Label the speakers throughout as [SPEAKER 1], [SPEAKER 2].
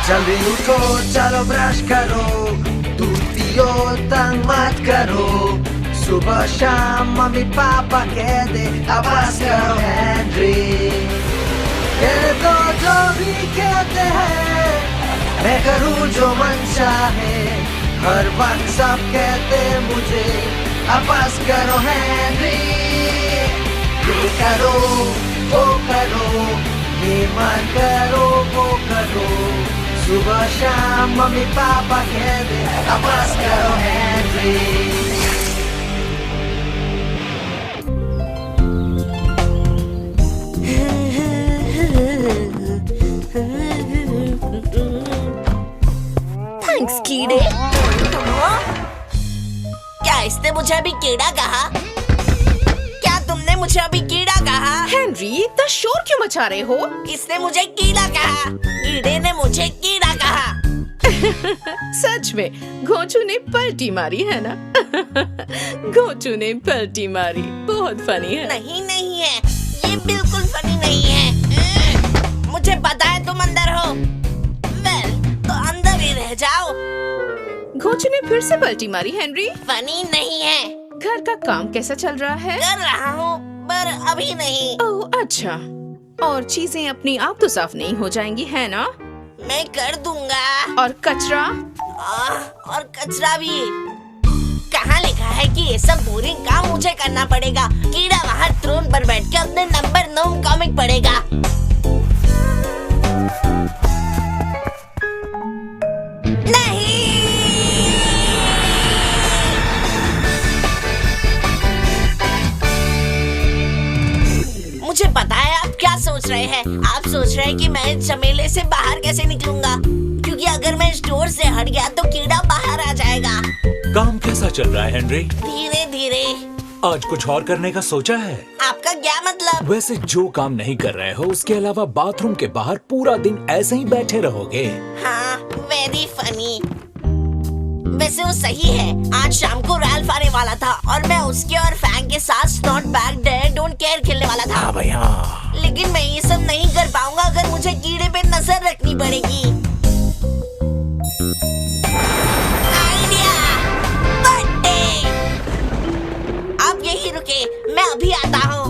[SPEAKER 1] जल्दी उठो चलो ब्रश करो, दूध पियो तंग मत करो, सुबह शाम मम्मी पापा कह दे अब बस करो हेनरी। कह दो जो भी कहते हैं, मैं करूँ जो मन चाहे, हर वक्त सब कहते मुझे अब बस करो हेनरी। ये करो वो करो, ये मत करो वो करो, सुबह शाम मम्मी पापा कह दे अब बस करो हेनरी।
[SPEAKER 2] थैंक्स कीड़े। क्या इसने मुझे अभी कीड़ा कहा? क्या तुमने मुझे अभी कीड़ा कहा?
[SPEAKER 3] हेनरी, इतना शोर क्यों मचा रहे हो?
[SPEAKER 2] इसने मुझे कीड़ा कहा। कीड़े ने मुझे कीड़ा कहा।
[SPEAKER 3] सच में घोंचू ने पलटी मारी है ना? घोंचू ने पलटी मारी। बहुत फनी है।
[SPEAKER 2] नहीं नहीं है, ये बिल्कुल फनी नहीं है। मुझे पता है तुम अंदर हो। वेल, तो अंदर ही रह जाओ।
[SPEAKER 3] घोंचू ने फिर से पलटी मारी। हेनरी,
[SPEAKER 2] फनी नहीं है।
[SPEAKER 3] घर का काम कैसा चल रहा है?
[SPEAKER 2] कर रहा हूँ, पर अभी नहीं।
[SPEAKER 3] ओह अच्छा, और चीजें अपनी आप तो साफ नहीं हो जाएंगी है ना?
[SPEAKER 2] मैं कर दूंगा।
[SPEAKER 3] और कचरा?
[SPEAKER 2] और कचरा भी। कहाँ लिखा है कि ये सब बोरिंग काम मुझे करना पड़ेगा? कीड़ा वहाँ थ्रोन पर बैठ के अपने नंबर 9 कॉमिक पढ़ेगा। नहीं, मुझे पता है आप क्या सोच रहे हैं। आप सोच रहे हैं कि मैं इस झमेले से बाहर कैसे निकलूंगा, क्योंकि अगर मैं स्टोर से हट गया तो कीड़ा बाहर आ जाएगा।
[SPEAKER 4] काम कैसा चल रहा है हेनरी?
[SPEAKER 2] धीरे धीरे।
[SPEAKER 4] आज कुछ और करने का सोचा है?
[SPEAKER 2] आपका क्या मतलब?
[SPEAKER 4] वैसे जो काम नहीं कर रहे हो उसके अलावा बाथरूम के बाहर पूरा दिन ऐसे ही बैठे रहोगे?
[SPEAKER 2] हाँ, वेरी फनी। वैसे वो सही है। आज शाम को रैल्फ आने वाला था और मैं उसके और फैंग के साथ snot bag dare don't care खेलने वाला था।
[SPEAKER 4] हाँ भाई हाँ।
[SPEAKER 2] लेकिन मैं ये सब नहीं कर पाऊंगा अगर मुझे कीड़े पे नजर रखनी पड़ेगी। आइडिया! बर्थडे! आप यही रुके, मैं अभी आता हूँ।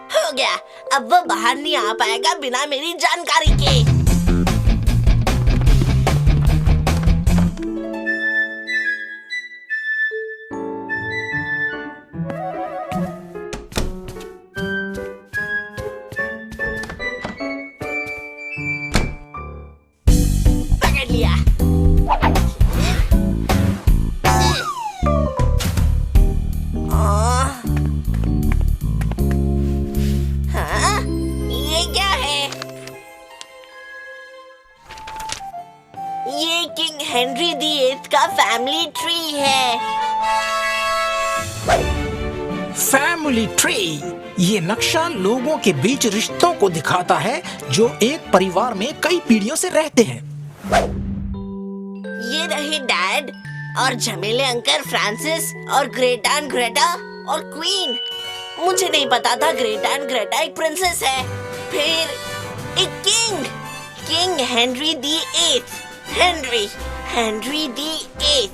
[SPEAKER 2] हो गया, अब वो बाहर नहीं आ पाएगा बिना मेरी जानकारी के। पकड़ लिया। हाँ, ये क्या है? ये किंग हेनरी VIII का फैमिली ट्री है।
[SPEAKER 5] फैमिली ट्री, ये नक्शा लोगों के बीच रिश्तों को दिखाता है जो एक परिवार में कई पीढ़ियों से रहते हैं।
[SPEAKER 2] ये रहे डैड और झमेले अंकल फ्रांसिस और ग्रेट आंट ग्रेटा और क्वीन। मुझे नहीं पता था ग्रेट आंट ग्रेटा एक प्रिंसेस है। फिर एक king Henry VIII। Henry VIII।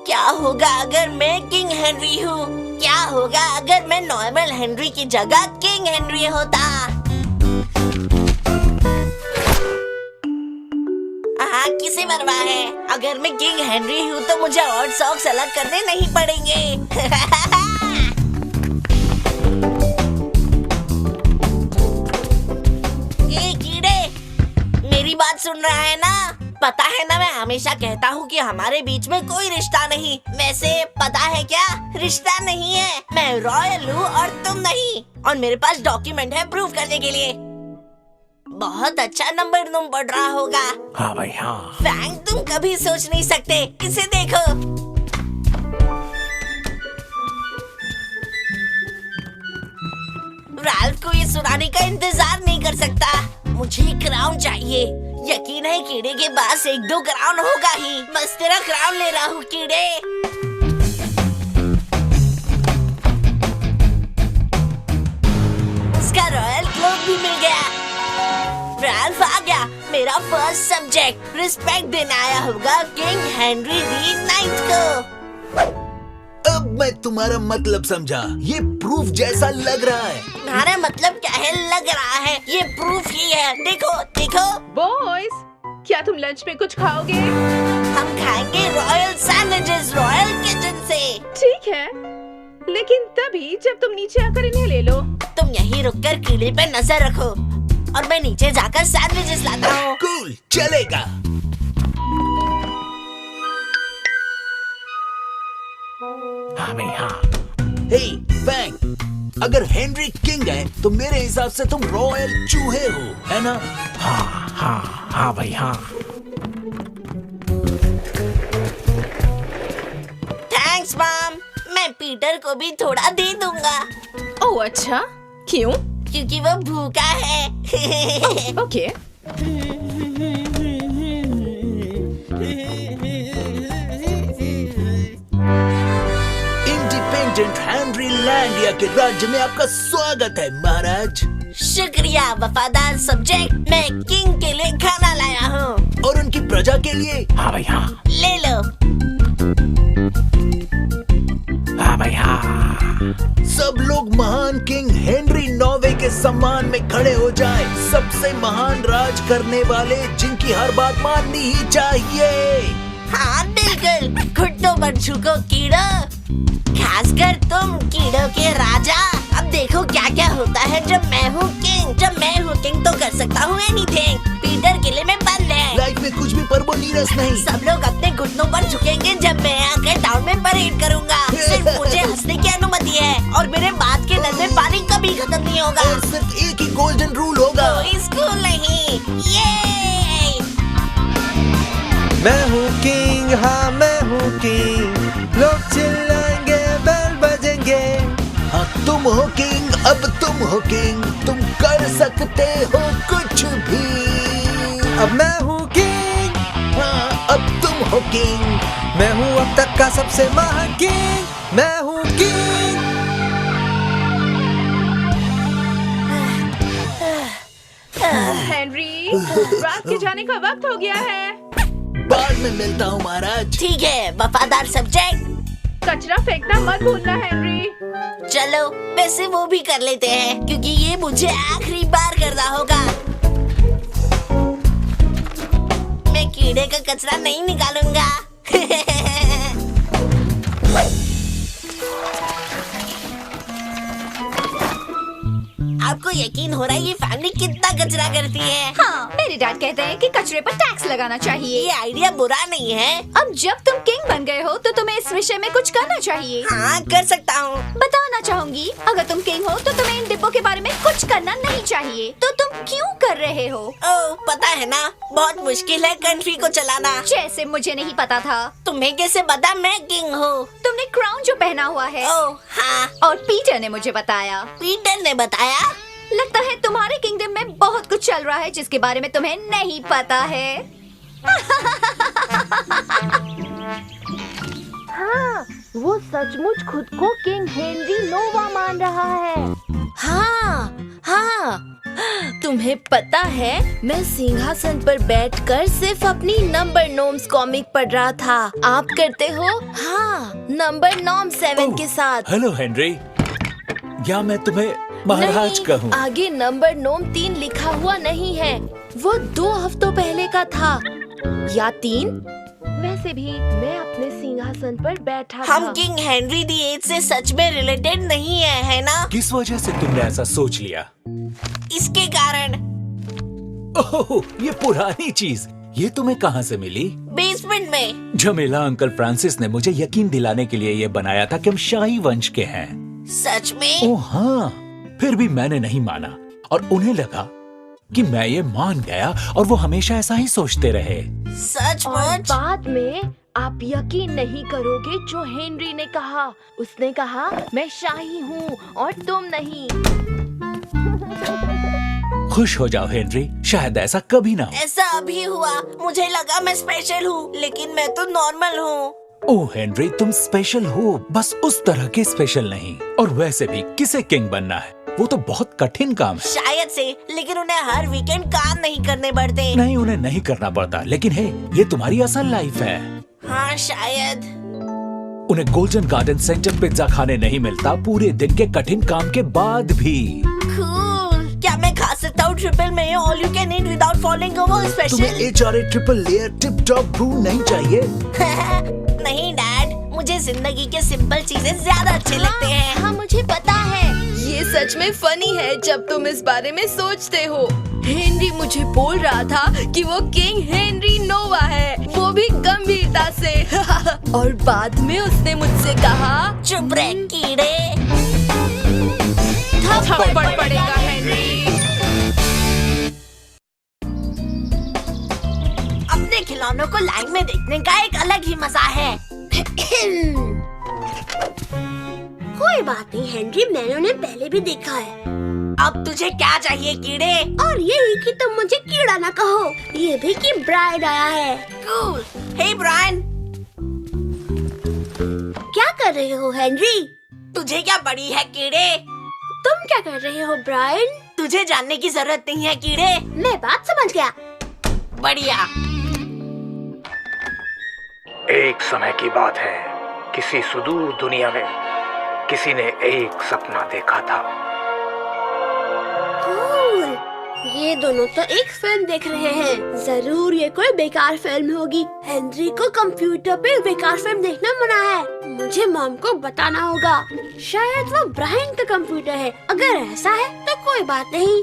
[SPEAKER 2] क्या होगा अगर मैं किंग हेनरी हूँ? क्या होगा अगर मैं नॉर्मल हेनरी की जगह किंग हेनरी होता? हाँ, किसे परवाह है? अगर मैं किंग हेनरी हूँ तो मुझे और सॉक्स अलग करने नहीं पड़ेंगे। ये कीड़े, मेरी बात सुन रहा है ना? पता है ना, मैं हमेशा कहता हूँ कि हमारे बीच में कोई रिश्ता नहीं। वैसे पता है क्या? रिश्ता नहीं है, मैं रॉयल हूँ और तुम नहीं। और मेरे पास डॉक्यूमेंट है प्रूव करने के लिए। बहुत अच्छा नंबर तुम पढ़ रहा होगा।
[SPEAKER 5] हाँ भाई हाँ।
[SPEAKER 2] फैंग, तुम कभी सोच नहीं सकते। इसे देखो। रैल्फ को ये सुनाने का इंतजार नहीं कर सकता। मुझे क्राउन चाहिए। यकीन है कीड़े के पास 1-2 क्राउन होगा ही। बस तेरा क्राउन ले रहा हूँ कीड़े। उसका रॉयल क्लोथ भी मिल गया। रैल्फ आ गया। मेरा फर्स्ट सब्जेक्ट रिस्पेक्ट देने आया होगा किंग हेनरी दी 9th को।
[SPEAKER 4] अब मैं तुम्हारा मतलब समझा। ये प्रूफ जैसा लग रहा है।
[SPEAKER 2] तुम्हारा मतलब क्या है? लग रहा है ये प्रूफ ही है। देखो देखो।
[SPEAKER 3] बॉयज, क्या तुम लंच में कुछ खाओगे?
[SPEAKER 2] हम खाएंगे रॉयल सैंडविचेस रॉयल किचन से।
[SPEAKER 3] ठीक है, लेकिन तभी जब तुम नीचे आकर इन्हें ले लो।
[SPEAKER 2] तुम यहीं रुककर कीड़े पे नजर रखो और मैं नीचे जाकर सैंडविचेस लाता हूँ।
[SPEAKER 4] कूल, चलेगा।
[SPEAKER 5] हाँ भाई हाँ।
[SPEAKER 4] हे फैंग, अगर हेनरी किंग है तो मेरे हिसाब से तुम रॉयल चूहे हो, है ना?
[SPEAKER 5] हाँ हाँ हाँ भाई हाँ।
[SPEAKER 2] Thanks mom. मैं पीटर को भी थोड़ा दे दूंगा
[SPEAKER 3] ओह अच्छा, क्यों?
[SPEAKER 2] क्योंकि वो भूखा है।
[SPEAKER 3] ओके।
[SPEAKER 4] इंडिपेंडेंट हेनरी लैंडिया के राज्य में आपका स्वागत है महाराज।
[SPEAKER 2] शुक्रिया वफादार सब्जेक्ट। मैं किंग के लिए खाना लाया हूँ।
[SPEAKER 4] और उनकी प्रजा के लिए।
[SPEAKER 5] हाँ भाई हाँ।
[SPEAKER 2] ले लो।
[SPEAKER 5] हाँ भाई हाँ।
[SPEAKER 4] सब लोग महान किंग हेनरी 9वें के सम्मान में खड़े हो जाए। सबसे महान राज करने वाले जिनकी हर बात माननी ही चाहिए।
[SPEAKER 2] हाँ बिल्कुल। घुटनों पर झुको कीड़ो, खासकर तुम कीड़ों के राजा। अब देखो क्या क्या होता है जब मैं हूँ किंग। जब मैं हूँ किंग तो कर सकता हूँ एनीथिंग। पीटर किले में बंद है।
[SPEAKER 4] लाइफ में कुछ भी परबोनीरस नहीं।
[SPEAKER 2] सब लोग अपने घुटनों पर झुकेंगे जब मैं आकर टाउन में परेड करूंगा। सिर्फ मुझे हंसने की अनुमति है और मेरे बाद के नल में पानी कभी खत्म नहीं होगा।
[SPEAKER 4] और सिर्फ एक ही गोल्डन रूल होगा।
[SPEAKER 2] कोई स्कूल नहीं। ये
[SPEAKER 1] मैं हूँ किंग, हाँ मैं हूँ किंग। लोग चिल्लाएंगे, बेल बजेंगे।
[SPEAKER 4] हाँ तुम हो किंग, अब तुम हो किंग। तुम कर सकते हो कुछ भी।
[SPEAKER 1] अब मैं हूँ किंग,
[SPEAKER 4] हाँ अब तुम हो किंग।
[SPEAKER 1] मैं हूँ अब तक का सबसे महान किंग। मैं हूँ किंग।
[SPEAKER 3] हेनरी, रात के जाने का वक्त हो गया है।
[SPEAKER 4] बाद में मिलता हूँ महाराज।
[SPEAKER 2] ठीक है वफादार सब्जेक्ट।
[SPEAKER 3] कचरा फेंकना मत भूलना हेनरी।
[SPEAKER 2] चलो वैसे वो भी कर लेते हैं क्योंकि ये मुझे आखिरी बार करना होगा। मैं कीड़े का कचरा नहीं निकालूंगा। आपको यकीन हो रहा है ये फैमिली कितना कचरा करती है?
[SPEAKER 6] हाँ, मेरे डैड कहते हैं कि कचरे पर टैक्स लगाना चाहिए।
[SPEAKER 2] ये आइडिया बुरा नहीं है।
[SPEAKER 6] अब जब तुम किंग बन गए हो तो तुम्हें इस विषय में कुछ करना चाहिए।
[SPEAKER 2] हाँ कर सकता हूँ।
[SPEAKER 6] बताना चाहूंगी, अगर तुम किंग हो तो तुम्हें इन डिब्बों के बारे में कुछ करना नहीं चाहिए। तो तुम क्यों कर रहे हो?
[SPEAKER 2] ओह पता है ना, बहुत मुश्किल है कंट्री को चलाना।
[SPEAKER 6] जैसे मुझे नहीं पता था।
[SPEAKER 2] तुम्हें कैसे पता मैं किंग हूँ?
[SPEAKER 6] तुमने क्राउन जो पहना हुआ है।
[SPEAKER 2] ओह हाँ,
[SPEAKER 6] और पीटर ने मुझे बताया।
[SPEAKER 2] पीटर ने बताया?
[SPEAKER 6] लगता है तुम्हारे किंगडम में बहुत कुछ चल रहा है जिसके बारे में तुम्हें नहीं पता है।
[SPEAKER 7] हाँ, वो सचमुच खुद को किंग हेनरी नोवा मान रहा है।
[SPEAKER 3] हाँ हाँ, तुम्हें पता है मैं सिंहासन पर बैठकर सिर्फ अपनी नंबर नोम्स कॉमिक पढ़ रहा था। आप करते हो? हाँ, नंबर नॉम 7 के साथ।
[SPEAKER 4] हेलो हेनरी, या मैं तुम्हें महाराज
[SPEAKER 3] नहीं,
[SPEAKER 4] कहूँ?
[SPEAKER 3] आगे नंबर नोम 3 लिखा हुआ नहीं है। वो 2 हफ्तों पहले का था या 3। वैसे भी मैं अपने सिंहासन पर बैठा
[SPEAKER 2] हम
[SPEAKER 3] था।
[SPEAKER 2] किंग हेनरी दी 8 से सच में रिलेटेड नहीं है ना?
[SPEAKER 4] किस वजह से तुमने ऐसा सोच लिया?
[SPEAKER 2] इसके कारण
[SPEAKER 4] ओह, ये पुरानी चीज, ये तुम्हें कहाँ से मिली?
[SPEAKER 2] बेसमेंट में।
[SPEAKER 4] झमेला अंकल फ्रांसिस ने मुझे यकीन दिलाने के लिए ये बनाया था कि हम शाही वंश के हैं।
[SPEAKER 2] सच में?
[SPEAKER 4] ओह हाँ, फिर भी मैंने नहीं माना और उन्हें लगा कि मैं ये मान गया और वो हमेशा ऐसा ही सोचते रहे।
[SPEAKER 7] और
[SPEAKER 2] सचमुच?
[SPEAKER 7] बाद में आप यकीन नहीं करोगे जो हेनरी ने कहा। उसने कहा मैं शाही हूँ और तुम नहीं।
[SPEAKER 4] खुश हो जाओ हेनरी, शायद ऐसा कभी ना हो।
[SPEAKER 2] ऐसा अभी हुआ, मुझे लगा मैं स्पेशल हूँ, लेकिन मैं तो नॉर्मल हूँ।
[SPEAKER 4] ओह हेनरी, तुम स्पेशल हो, बस उस तरह के स्पेशल नहीं। और वैसे भी किसे किंग बनना है, वो तो बहुत कठिन काम है।
[SPEAKER 2] शायद से, लेकिन उन्हें हर वीकेंड काम नहीं करने पड़ते।
[SPEAKER 4] नहीं, उन्हें नहीं करना पड़ता, लेकिन हे, ये तुम्हारी असल लाइफ है।
[SPEAKER 2] हाँ शायद।
[SPEAKER 4] उन्हें गोल्डन गार्डन सेंटर पिज्जा खाने नहीं मिलता पूरे दिन के कठिन काम के बाद भी।
[SPEAKER 2] Cool. क्या मैं खा सकता हूँ triple mayo all you can eat without falling over special?
[SPEAKER 4] तुम्हें HRA triple layer tip top brew नहीं चाहिए?
[SPEAKER 2] नहीं डैड, मुझे जिंदगी के सिंपल चीजें ज्यादा अच्छे लगते हैं।
[SPEAKER 3] हाँ मुझे पता है, ये सच में फनी है जब तुम इस बारे में सोचते हो। हेनरी मुझे बोल रहा था कि वो किंग हेनरी नोवा है, वो भी गंभीरता से। और बाद में उसने मुझसे कहा,
[SPEAKER 2] चुप रह कीड़े।
[SPEAKER 3] थप्पड़ पड़ेगा हेनरी।
[SPEAKER 2] अपने खिलौनों को लाइन में देखने का एक अलग ही मजा है।
[SPEAKER 7] कोई बात नहीं हेनरी, मैंने उन्हें पहले भी देखा है।
[SPEAKER 2] अब तुझे क्या चाहिए कीड़े?
[SPEAKER 7] और यही कि तुम मुझे कीड़ा ना कहो, ये भी कि ब्रायन आया है।
[SPEAKER 2] कूल। हे ब्रायन,
[SPEAKER 7] क्या कर रहे हो हेनरी?
[SPEAKER 2] तुझे क्या पड़ी है कीड़े?
[SPEAKER 7] तुम क्या कर रहे हो ब्रायन?
[SPEAKER 2] तुझे जानने की जरूरत नहीं है कीड़े।
[SPEAKER 7] मैं बात समझ गया।
[SPEAKER 2] बढ़िया।
[SPEAKER 5] एक समय की बात है, किसी सुदूर दुनिया में किसी ने एक सपना देखा था।
[SPEAKER 7] कूल। ये दोनों तो एक फिल्म देख रहे हैं। जरूर ये कोई बेकार फिल्म होगी। हेनरी को कंप्यूटर पे बेकार फिल्म देखना मना है। मुझे मॉम को बताना होगा। शायद वो ब्रायन का कंप्यूटर है। अगर ऐसा है तो कोई बात नहीं।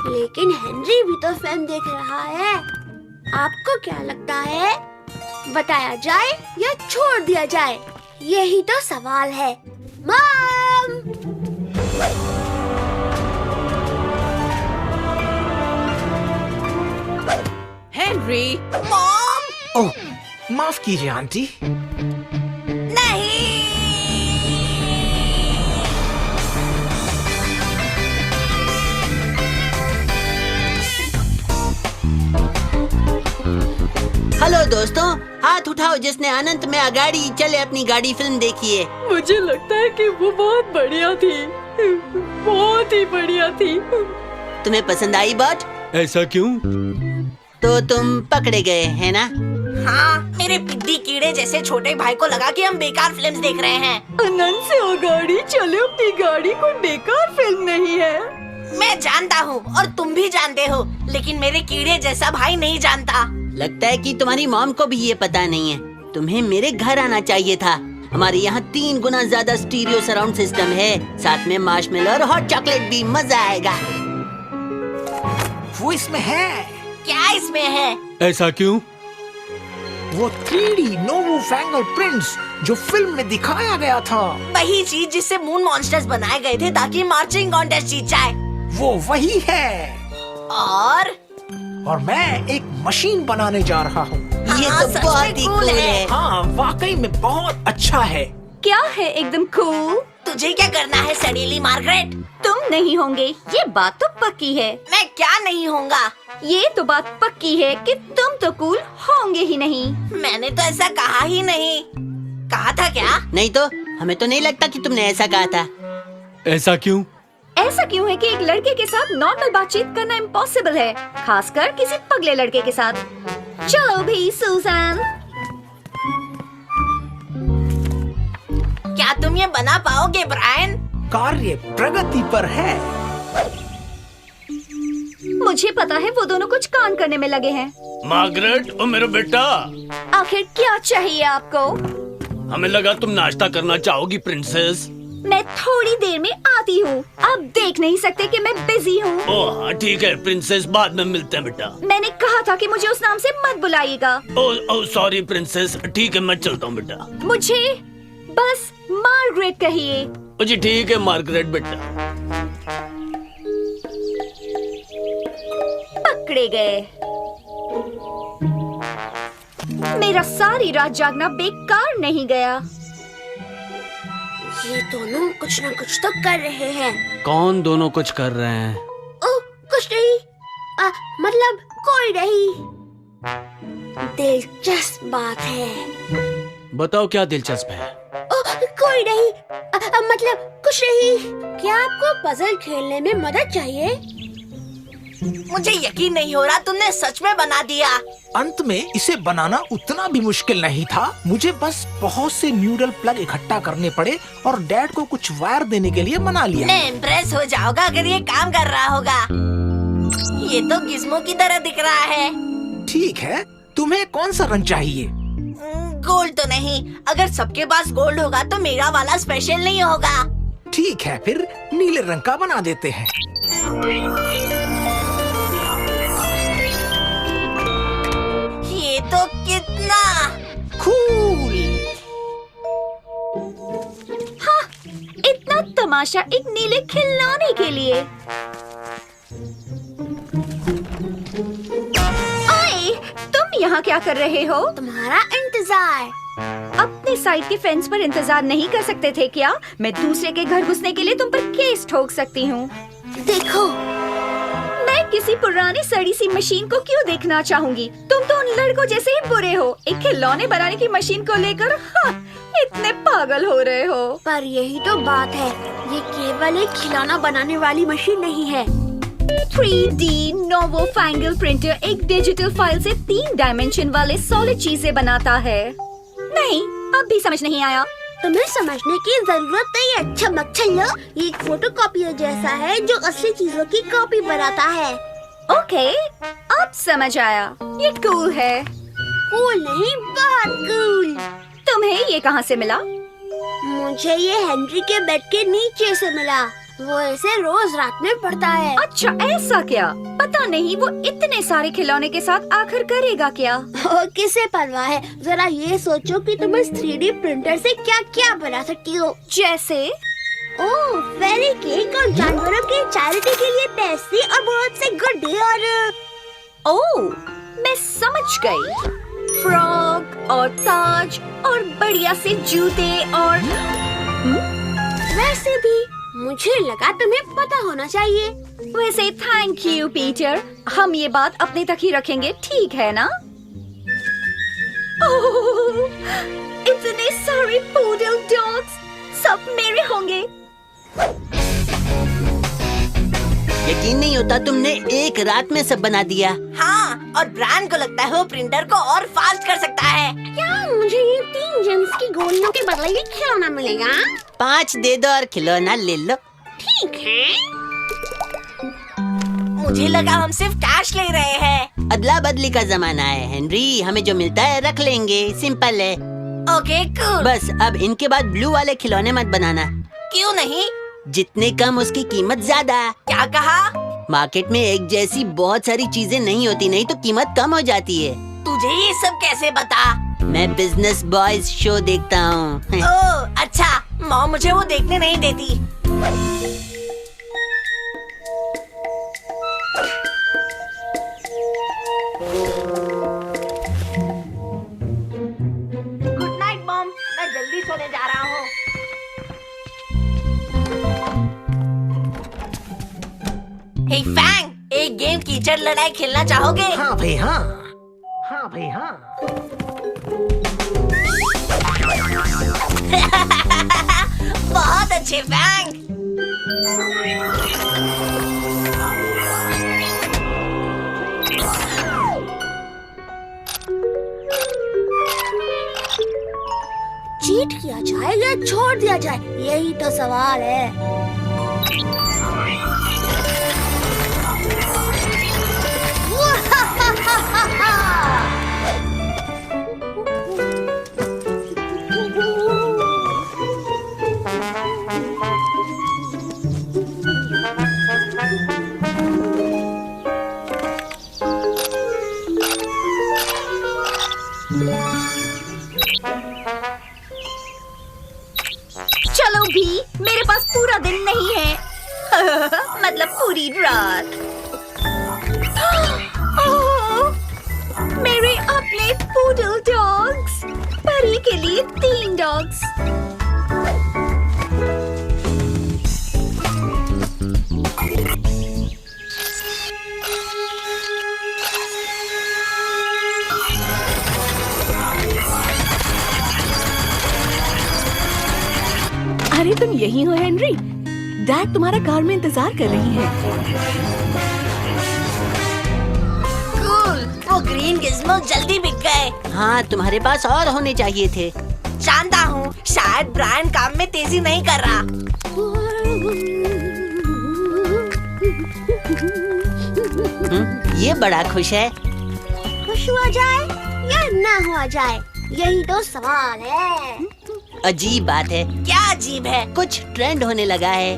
[SPEAKER 7] लेकिन हेनरी भी तो फिल्म देख रहा है। आपको क्या लगता है, बताया जाए या छोड़ दिया जाए? यही तो सवाल है। मॉम!
[SPEAKER 3] Henry,
[SPEAKER 2] mom!
[SPEAKER 5] ओह, माफ कीजिए आंटी।
[SPEAKER 2] नहीं।
[SPEAKER 1] हेलो दोस्तों, हाथ उठाओ जिसने अनंत में अगाड़ी चले अपनी गाड़ी फिल्म देखी है।
[SPEAKER 3] मुझे लगता है कि वो बहुत बढ़िया थी, बहुत ही बढ़िया थी।
[SPEAKER 1] तुम्हें पसंद आई बट?
[SPEAKER 8] ऐसा क्यों?
[SPEAKER 1] तो तुम पकड़े गए है ना?
[SPEAKER 2] हाँ, मेरे पिद्दी कीड़े जैसे छोटे भाई को लगा कि हम बेकार फिल्म्स देख रहे हैं।
[SPEAKER 3] अनंत से अगाड़ी चले अपनी गाड़ी कोई बेकार फिल्म नहीं है।
[SPEAKER 2] मैं जानता हूँ और तुम भी जानते हो, लेकिन मेरे कीड़े जैसा भाई नहीं जानता।
[SPEAKER 1] लगता है कि तुम्हारी मॉम को भी ये पता नहीं है। तुम्हें मेरे घर आना चाहिए था। हमारे यहाँ 3 गुना ज्यादा स्टीरियो सराउंड सिस्टम है, साथ में मार्शमेलो और हॉट चॉकलेट भी। मजा आएगा।
[SPEAKER 5] वो इसमें है।
[SPEAKER 2] क्या इसमें है?
[SPEAKER 8] ऐसा क्यों?
[SPEAKER 5] वो 3D नोवो फैंगल प्रिंट्स जो फिल्म में दिखाया गया था।
[SPEAKER 2] वही चीज जिससे मून मॉन्स्टर्स बनाए गए थे ताकि मार्चिंग कॉन्टेस्ट जीत जाए।
[SPEAKER 5] वो वही है।
[SPEAKER 2] और
[SPEAKER 5] मैं एक मशीन बनाने जा रहा हूँ।
[SPEAKER 1] ये
[SPEAKER 2] हाँ,
[SPEAKER 1] तो
[SPEAKER 2] सच
[SPEAKER 1] बहुत
[SPEAKER 2] में
[SPEAKER 1] ही
[SPEAKER 2] cool
[SPEAKER 1] कूल
[SPEAKER 2] है।
[SPEAKER 1] है।
[SPEAKER 5] हाँ, वाकई में बहुत अच्छा है।
[SPEAKER 6] क्या है एकदम कूल?
[SPEAKER 2] तुझे क्या करना है सडीली मार्गरेट?
[SPEAKER 6] तुम नहीं होंगे, ये बात तो पक्की है।
[SPEAKER 2] मैं क्या नहीं होऊंगा?
[SPEAKER 6] ये तो बात पक्की है कि तुम तो कूल होंगे ही नहीं।
[SPEAKER 2] मैंने तो ऐसा कहा ही नहीं। कहा था क्या?
[SPEAKER 1] नहीं तो हमें तो नहीं लगता कि तुमने ऐसा कहा था।
[SPEAKER 8] ऐसा क्यों?
[SPEAKER 6] ऐसा क्यों है कि एक लड़के के साथ नॉर्मल बातचीत करना इम्पॉसिबल है, खासकर किसी पगले लड़के के साथ। चलो भी सुसान।
[SPEAKER 2] क्या तुम ये बना पाओगे ब्रायन?
[SPEAKER 5] कार्य प्रगति पर है।
[SPEAKER 6] मुझे पता है वो दोनों कुछ कान करने में लगे हैं।
[SPEAKER 8] मार्गरेट, ओ मेरा बेटा,
[SPEAKER 6] आखिर क्या चाहिए आपको?
[SPEAKER 8] हमें लगा तुम नाश्ता करना चाहोगी प्रिंसेस।
[SPEAKER 6] मैं थोड़ी देर में आती हूँ। आप देख नहीं सकते कि मैं बिजी हूँ।
[SPEAKER 8] ओह हाँ ठीक है प्रिंसेस, बाद में मिलते हैं बेटा।
[SPEAKER 6] मैंने कहा था कि मुझे उस नाम से मत बुलाइएगा।
[SPEAKER 8] ओह सॉरी प्रिंसेस, ठीक है मैं चलता हूँ बेटा।
[SPEAKER 6] मुझे बस मार्गरेट कहिए।
[SPEAKER 8] ओ जी ठीक है मार्गरेट बेटा।
[SPEAKER 6] पकड़े गए। मेरा सारी रात जागना बेकार नहीं गया।
[SPEAKER 7] ये दोनों कुछ न कुछ तो कर रहे हैं।
[SPEAKER 8] कौन दोनों कुछ कर रहे हैं?
[SPEAKER 7] ओह, कुछ नहीं। मतलब कोई नहीं। दिलचस्प बात है।
[SPEAKER 8] बताओ क्या दिलचस्प है?
[SPEAKER 7] कोई नहीं। मतलब कुछ नहीं। क्या आपको पजल खेलने में मदद चाहिए?
[SPEAKER 2] मुझे यकीन नहीं हो रहा तुमने सच में बना दिया।
[SPEAKER 5] अंत में इसे बनाना उतना भी मुश्किल नहीं था। मुझे बस बहुत से न्यूडल प्लग इकट्ठा करने पड़े और डैड को कुछ वायर देने के लिए मना लिया।
[SPEAKER 2] मैं इम्प्रेस हो जाऊंगा अगर ये काम कर रहा होगा। ये तो गिज़्मो की तरह दिख रहा है।
[SPEAKER 5] ठीक है, तुम्हें कौन सा रंग चाहिए?
[SPEAKER 2] गोल्ड तो नहीं। अगर सबके पास गोल्ड होगा तो मेरा वाला स्पेशल नहीं होगा।
[SPEAKER 5] ठीक है, फिर नीले रंग का बना देते हैं।
[SPEAKER 2] ये तो कितना
[SPEAKER 5] कूल!
[SPEAKER 6] हाँ, इतना तमाशा एक नीले खिलौने के लिए। ओए, तुम यहाँ क्या कर रहे हो?
[SPEAKER 7] तुम्हारा इंतजार।
[SPEAKER 6] अपने साइड के फेंस पर इंतजार नहीं कर सकते थे क्या? मैं दूसरे के घर घुसने के लिए तुम पर केस ठोक सकती हूँ।
[SPEAKER 7] देखो,
[SPEAKER 6] मैं किसी पुरानी सड़ी सी मशीन को क्यों देखना चाहूंगी? तुम तो उन लड़कों जैसे ही बुरे हो। एक खिलौने बनाने की मशीन को लेकर इतने पागल हो रहे हो।
[SPEAKER 7] पर यही तो बात है, ये केवल एक खिलौना बनाने वाली मशीन नहीं है।
[SPEAKER 6] 3D नोवो फैंगल प्रिंटर एक डिजिटल फाइल से 3 डायमेंशन वाले सॉलिड चीजें बनाता है। नहीं, अब भी समझ नहीं आया।
[SPEAKER 7] तुम्हें समझने की जरूरत नहीं है। छल्लो, ये एक फोटोकॉपियर जैसा है जो असली चीजों की कॉपी बनाता है।
[SPEAKER 6] ओके, अब समझ आया। ये कूल है।
[SPEAKER 7] कूल नहीं, बहुत कूल।
[SPEAKER 6] तुम्हें ये कहाँ से मिला?
[SPEAKER 7] मुझे ये हेनरी के बेड के नीचे से मिला। वो इसे रोज रात में पढ़ता है।
[SPEAKER 6] अच्छा, ऐसा क्या? पता नहीं वो इतने सारे खिलौने के साथ आखिर करेगा क्या?
[SPEAKER 7] और किसे परवाह है? जरा ये सोचो कि तुम इस 3D प्रिंटर से क्या क्या बना सकती हो।
[SPEAKER 6] जैसे
[SPEAKER 7] ओह, फेरी केक और जानवरों के चैरिटी के लिए पैसे और बहुत से गुड्डे और
[SPEAKER 6] ओह, मैं समझ गई। फ्रॉक और ताज और बढ़िया से जूते और
[SPEAKER 7] वैसे भी मुझे लगा तुम्हें पता होना चाहिए।
[SPEAKER 6] वैसे थैंक यू पीटर, हम ये बात अपने तक ही रखेंगे, ठीक है ना? ओह, इतने सारे पूडल डॉग्स, सब मेरे होंगे।
[SPEAKER 9] यकीन नहीं होता तुमने एक रात में सब बना दिया।
[SPEAKER 2] हाँ, और ब्रांड को लगता है वो प्रिंटर को और फास्ट कर सकता है।
[SPEAKER 7] क्या मुझे ये 3 जेम्स की गोलियों के बदले ये खिलौना मिलेगा?
[SPEAKER 9] 5 दे दो और खिलौना ले लो।
[SPEAKER 7] ठीक है।
[SPEAKER 2] मुझे लगा हम सिर्फ कैश ले रहे हैं।
[SPEAKER 9] अदला बदली का जमाना है हेनरी, हमें जो मिलता है रख लेंगे, सिंपल है।
[SPEAKER 2] Okay cool.
[SPEAKER 9] बस अब इनके बाद ब्लू वाले खिलौने मत बनाना।
[SPEAKER 2] क्यों नहीं?
[SPEAKER 9] जितने कम उसकी कीमत ज्यादा।
[SPEAKER 2] क्या कहा?
[SPEAKER 9] मार्केट में एक जैसी बहुत सारी चीजें नहीं होती, नहीं तो कीमत कम हो जाती है।
[SPEAKER 2] तुझे ये सब कैसे पता?
[SPEAKER 9] मैं बिजनेस बॉयज शो देखता हूँ।
[SPEAKER 2] ओह अच्छा, मॉम मुझे वो देखने नहीं देती। गुड नाइट मॉम, मैं जल्दी सोने जा रहा हूँ। हे फैंग, एक गेम कीचड़ लड़ाई खेलना चाहोगे?
[SPEAKER 5] हाँ भाई हाँ, हाँ भाई हाँ।
[SPEAKER 2] बहुत अच्छे फैंग।
[SPEAKER 7] चीट किया जाए या छोड़ दिया जाए, यही तो सवाल है।
[SPEAKER 6] चलो भी, मेरे पास पूरा दिन नहीं है। मतलब पूरी रात। ओह, मेरे अपने पूडल डॉग्स। परी के लिए 3 डॉग्स। अरे तुम यही हो हेनरी? डैड तुम्हारा कार में इंतजार कर रही हैं।
[SPEAKER 2] कूल, वो ग्रीन गिज़्मो जल्दी बिक गए।
[SPEAKER 9] हाँ, तुम्हारे पास और होने चाहिए थे।
[SPEAKER 2] जानता हूँ, शायद ब्रायन काम में तेजी नहीं कर रहा।
[SPEAKER 9] ये बड़ा खुश है।
[SPEAKER 7] खुश हुआ जाए या ना हुआ जाए, यही तो सवाल है।
[SPEAKER 9] अजीब बात है,
[SPEAKER 2] क्या अजीब है?
[SPEAKER 9] कुछ ट्रेंड होने लगा है।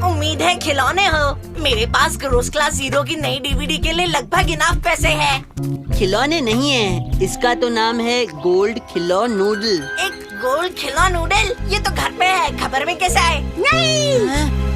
[SPEAKER 2] उम्मीद है खिलौने हो। मेरे पास क्रूज क्लास ज़ीरो की नई डीवीडी के लिए लगभग इनाफ पैसे हैं।
[SPEAKER 9] खिलौने नहीं है, इसका तो नाम है गोल्ड खिलौ नूडल।
[SPEAKER 2] एक गोल्ड खिलौना नूडल? ये तो घर पे है, खबर में कैसे आए?
[SPEAKER 7] नहीं,